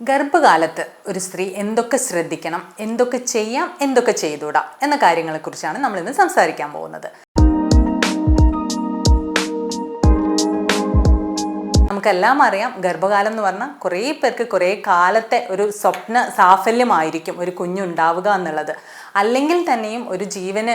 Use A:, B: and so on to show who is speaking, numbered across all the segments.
A: ഗർഭകാലത്ത് ഒരു സ്ത്രീ എന്തൊക്കെ ശ്രദ്ധിക്കണം, എന്തൊക്കെ ചെയ്യാം, എന്തൊക്കെ ചെയ്തുകൂടാ എന്ന കാര്യങ്ങളെക്കുറിച്ചാണ് നമ്മളിന്ന് സംസാരിക്കാൻ പോകുന്നത്. നമുക്കെല്ലാം അറിയാം, ഗർഭകാലം എന്ന് പറഞ്ഞാൽ കുറേ പേർക്ക് കുറേ കാലത്തെ ഒരു സ്വപ്ന സാഫല്യമായിരിക്കും ഒരു കുഞ്ഞുണ്ടാവുക എന്നുള്ളത്. അല്ലെങ്കിൽ തന്നെയും ഒരു ജീവന്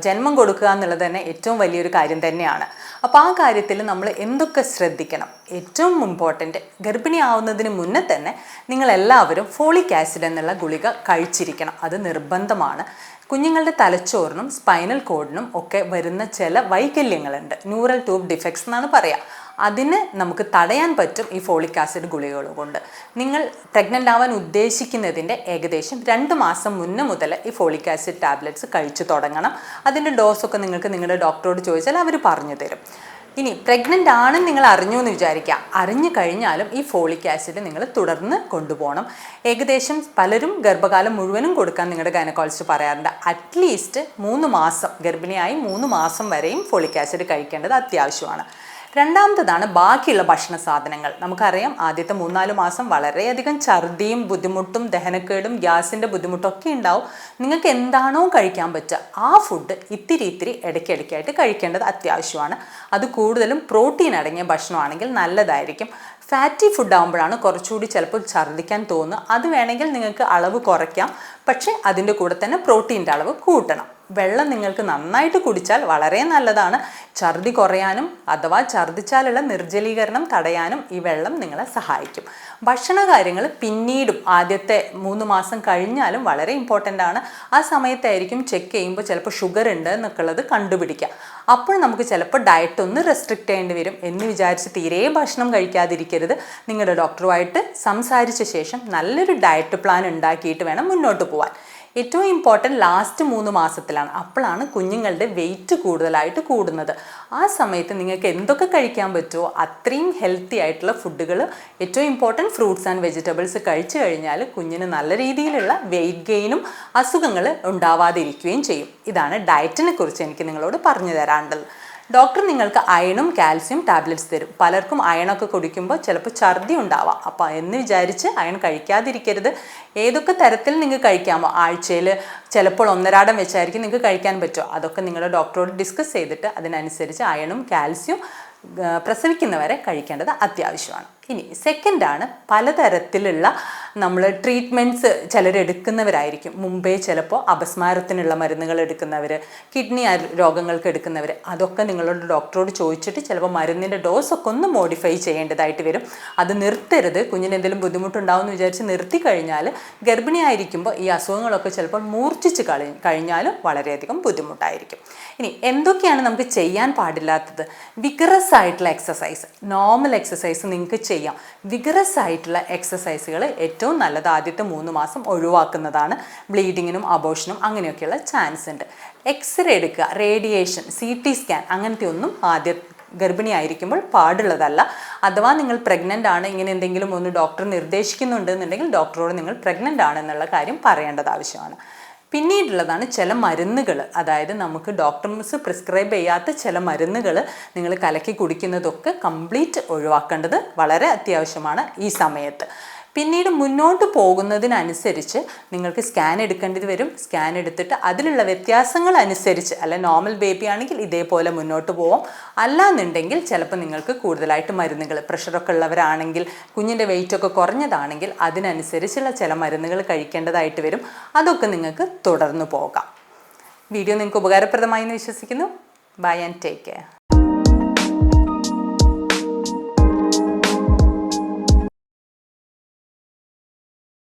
A: ജന്മം കൊടുക്കുക എന്നുള്ളത് തന്നെ ഏറ്റവും വലിയൊരു കാര്യം തന്നെയാണ്. അപ്പോൾ ആ കാര്യത്തിൽ നമ്മൾ എന്തൊക്കെ ശ്രദ്ധിക്കണം? ഏറ്റവും ഇമ്പോർട്ടൻറ്റ്, ഗർഭിണിയാവുന്നതിന് മുന്നേ തന്നെ നിങ്ങളെല്ലാവരും ഫോളിക് ആസിഡ് എന്നുള്ള ഗുളിക കഴിച്ചിരിക്കണം. അത് നിർബന്ധമാണ്. കുഞ്ഞുങ്ങളുടെ തലച്ചോറിനും സ്പൈനൽ കോഡിനും ഒക്കെ വരുന്ന ചില വൈകല്യങ്ങളുണ്ട്, ന്യൂറൽ ട്യൂബ് ഡിഫെക്ട്സ് എന്നാണ് പറയുക. അതിന് നമുക്ക് തടയാൻ പറ്റും ഈ ഫോളിക് ആസിഡ് ഗുളികകൾ കൊണ്ട്. നിങ്ങൾ പ്രഗ്നൻ്റ് ആവാൻ ഉദ്ദേശിക്കുന്നതിൻ്റെ ഏകദേശം 2 മാസം മുന്നേ മുതൽ ഈ ഫോളിക് ആസിഡ് ടാബ്ലറ്റ്സ് കഴിച്ചു തുടങ്ങണം. അതിൻ്റെ ഡോസൊക്കെ നിങ്ങൾക്ക് നിങ്ങളുടെ ഡോക്ടറോട് ചോദിച്ചാൽ അവർ പറഞ്ഞു തരും. ഇനി പ്രഗ്നൻ്റ് ആണെന്ന് നിങ്ങൾ അറിഞ്ഞു എന്ന് വിചാരിക്കുക. അറിഞ്ഞു കഴിഞ്ഞാലും ഈ ഫോളിക് ആസിഡ് നിങ്ങൾ തുടർന്ന് കൊണ്ടുപോകണം. ഏകദേശം പലരും ഗർഭകാലം മുഴുവനും കൊടുക്കാൻ നിങ്ങളുടെ ഗൈനക്കോളജിസ്റ്റ് പറയാറുണ്ട്. അറ്റ്ലീസ്റ്റ് 3 മാസം, ഗർഭിണിയായി 3 മാസം വരെയും ഫോളിക് ആസിഡ് കഴിക്കേണ്ടത് അത്യാവശ്യമാണ്. രണ്ടാമത്തതാണ് ബാക്കിയുള്ള ഭക്ഷണ സാധനങ്ങൾ. നമുക്കറിയാം, ആദ്യത്തെ 3-4 മാസം വളരെയധികം ഛർദിയും ബുദ്ധിമുട്ടും ദഹനക്കേടും ഗ്യാസിൻ്റെ ബുദ്ധിമുട്ടൊക്കെ ഉണ്ടാവും. നിങ്ങൾക്ക് എന്താണോ കഴിക്കാൻ പറ്റുക ആ ഫുഡ് ഇത്തിരി ഇടയ്ക്കിടയ്ക്കായിട്ട് കഴിക്കേണ്ടത് അത്യാവശ്യമാണ്. അത് കൂടുതലും പ്രോട്ടീൻ അടങ്ങിയ ഭക്ഷണമാണെങ്കിൽ നല്ലതായിരിക്കും. ഫാറ്റി ഫുഡ് ആകുമ്പോഴാണ് കുറച്ചുകൂടി ചിലപ്പോൾ ഛർദ്ദിക്കാൻ തോന്നുക. അത് വേണമെങ്കിൽ നിങ്ങൾക്ക് അളവ് കുറയ്ക്കാം, പക്ഷേ അതിൻ്റെ കൂടെ തന്നെ പ്രോട്ടീൻ്റെ അളവ് കൂട്ടണം. വെള്ളം നിങ്ങൾക്ക് നന്നായിട്ട് കുടിച്ചാൽ വളരെ നല്ലതാണ്. ഛർദി കുറയാനും അഥവാ ഛർദിച്ചാലുള്ള നിർജ്ജലീകരണം തടയാനും ഈ വെള്ളം നിങ്ങളെ സഹായിക്കും. ഭക്ഷണ കാര്യങ്ങൾ പിന്നീടും ആദ്യത്തെ 3 മാസം കഴിഞ്ഞാലും വളരെ ഇമ്പോർട്ടൻ്റ് ആണ്. ആ സമയത്തായിരിക്കും ചെക്ക് ചെയ്യുമ്പോൾ ചിലപ്പോൾ ഷുഗർ ഉണ്ട് എന്നൊക്കെ ഉള്ളത് കണ്ടുപിടിക്കുക. അപ്പോൾ നമുക്ക് ചിലപ്പോൾ ഡയറ്റ് ഒന്ന് റെസ്ട്രിക്റ്റ് ചെയ്യേണ്ടി വരും എന്ന് വിചാരിച്ച് തീരെ ഭക്ഷണം കഴിക്കാതിരിക്കരുത്. നിങ്ങളുടെ ഡോക്ടറുമായിട്ട് സംസാരിച്ച ശേഷം നല്ലൊരു ഡയറ്റ് പ്ലാൻ ഉണ്ടാക്കിയിട്ട് വേണം മുന്നോട്ട് പോകാൻ. ഏറ്റവും ഇമ്പോർട്ടൻറ്റ് ലാസ്റ്റ് 3 മാസത്തിലാണ്. അപ്പോഴാണ് കുഞ്ഞുങ്ങളുടെ വെയിറ്റ് കൂടുതലായിട്ട് കൂടുന്നത്. ആ സമയത്ത് നിങ്ങൾക്ക് എന്തൊക്കെ കഴിക്കാൻ പറ്റുമോ അത്രയും ഹെൽത്തി ആയിട്ടുള്ള ഫുഡുകൾ, ഏറ്റവും ഇമ്പോർട്ടൻറ്റ് ഫ്രൂട്ട്സ് ആൻഡ് വെജിറ്റബിൾസ് കഴിച്ചു കഴിഞ്ഞാൽ കുഞ്ഞിന് നല്ല രീതിയിലുള്ള വെയിറ്റ് ഗെയിനും അസുഖങ്ങൾ ഉണ്ടാവാതിരിക്കുകയും ചെയ്യും. ഇതാണ് ഡയറ്റിനെ കുറിച്ച് എനിക്ക് നിങ്ങളോട് പറഞ്ഞു തരാനുള്ളത്. ഡോക്ടർ നിങ്ങൾക്ക് അയണും കാൽസ്യം ടാബ്ലറ്റ്സ് തരും. പലർക്കും അയണൊക്കെ കുടിക്കുമ്പോൾ ചിലപ്പോൾ ഛർദി ഉണ്ടാവാം. അപ്പോൾ എന്ന് വിചാരിച്ച് അയൺ കഴിക്കാതിരിക്കരുത്. ഏതൊക്കെ തരത്തിൽ നിങ്ങൾക്ക് കഴിക്കാമോ, ആഴ്ചയിൽ ചിലപ്പോൾ 1.5 വെച്ചായിരിക്കും നിങ്ങൾക്ക് കഴിക്കാൻ പറ്റുമോ, അതൊക്കെ നിങ്ങളുടെ ഡോക്ടറോട് ഡിസ്കസ് ചെയ്തിട്ട് അതിനനുസരിച്ച് അയണും കാൽസ്യം പ്രസവിക്കുന്നവരെ കഴിക്കേണ്ടത് അത്യാവശ്യമാണ്. ഇനി സെക്കൻഡാണ്, പലതരത്തിലുള്ള നമ്മൾ ട്രീറ്റ്മെൻറ്റ്സ് ചിലരെടുക്കുന്നവരായിരിക്കും. മുമ്പേ ചിലപ്പോൾ അപസ്മാരത്തിനുള്ള മരുന്നുകൾ എടുക്കുന്നവർ, കിഡ്നി രോഗങ്ങൾക്ക് എടുക്കുന്നവർ. അതൊക്കെ നിങ്ങളുടെ ഡോക്ടറോട് ചോദിച്ചിട്ട് ചിലപ്പോൾ മരുന്നിൻ്റെ ഡോസൊക്കെ ഒന്ന് മോഡിഫൈ ചെയ്യേണ്ടതായിട്ട് വരും. അത് നിർത്തരുത്. കുഞ്ഞിന് എന്തെങ്കിലും ബുദ്ധിമുട്ടുണ്ടാവുമെന്ന് വിചാരിച്ച് നിർത്തി കഴിഞ്ഞാൽ ഗർഭിണിയായിരിക്കുമ്പോൾ ഈ അസുഖങ്ങളൊക്കെ ചിലപ്പോൾ മൂർച്ഛിച്ച് കഴിഞ്ഞാലും വളരെയധികം ബുദ്ധിമുട്ടായിരിക്കും. ഇനി എന്തൊക്കെയാണ് നമുക്ക് ചെയ്യാൻ പാടില്ലാത്തത്? വിഗറസ് ആയിട്ടുള്ള എക്സസൈസ്, നോർമൽ എക്സസൈസ് നിങ്ങൾക്ക് ചെയ്യാം. വിഗറസ് ആയിട്ടുള്ള എക്സസൈസുകൾ ഏറ്റവും നല്ലത് ആദ്യത്തെ 3 മാസം ഒഴിവാക്കുന്നതാണ്. ബ്ലീഡിങ്ങിനും അബോർഷനും അങ്ങനെയൊക്കെയുള്ള ചാൻസ് ഉണ്ട്. എക്സ്റേ എടുക്കുക, റേഡിയേഷൻ, CT സ്കാൻ അങ്ങനത്തെ ഒന്നും ഗർഭിണിയായിരിക്കുമ്പോൾ പാടുള്ളതല്ല. അഥവാ നിങ്ങൾ പ്രഗ്നൻ്റ് ആണ്, ഇങ്ങനെ എന്തെങ്കിലും ഒന്ന് ഡോക്ടർ നിർദ്ദേശിക്കുന്നുണ്ട് എന്നുണ്ടെങ്കിൽ ഡോക്ടറോട് നിങ്ങൾ പ്രഗ്നൻ്റ് ആണെന്നുള്ള കാര്യം പറയേണ്ടത് ആവശ്യമാണ്. പിന്നീടുള്ളതാണ് ചില മരുന്നുകൾ, അതായത് നമുക്ക് ഡോക്ടർസ് പ്രിസ്ക്രൈബ് ചെയ്യാത്ത ചില മരുന്നുകൾ നിങ്ങൾ കലക്കി കുടിക്കുന്നതൊക്കെ കംപ്ലീറ്റ് ഒഴിവാക്കേണ്ടത് വളരെ അത്യാവശ്യമാണ് ഈ സമയത്ത്. പിന്നീട് മുന്നോട്ട് പോകുന്നതിനനുസരിച്ച് നിങ്ങൾക്ക് സ്കാൻ എടുക്കേണ്ടത് വരും. സ്കാൻ എടുത്തിട്ട് അതിലുള്ള വ്യത്യാസങ്ങൾ അനുസരിച്ച്, അല്ല നോർമൽ ബേബി ആണെങ്കിൽ ഇതേപോലെ മുന്നോട്ട് പോവാം. അല്ലാന്നുണ്ടെങ്കിൽ ചിലപ്പോൾ നിങ്ങൾക്ക് കൂടുതലായിട്ട് മരുന്നുകൾ, പ്രഷറൊക്കെ ഉള്ളവരാണെങ്കിൽ, കുഞ്ഞിൻ്റെ വെയിറ്റൊക്കെ കുറഞ്ഞതാണെങ്കിൽ അതിനനുസരിച്ചുള്ള ചില മരുന്നുകൾ കഴിക്കേണ്ടതായിട്ട് വരും. അതൊക്കെ നിങ്ങൾക്ക് തുടർന്ന് പോകാം. വീഡിയോ നിങ്ങൾക്ക് ഉപകാരപ്രദമായി എന്ന് വിശ്വസിക്കുന്നു. Bye and take care.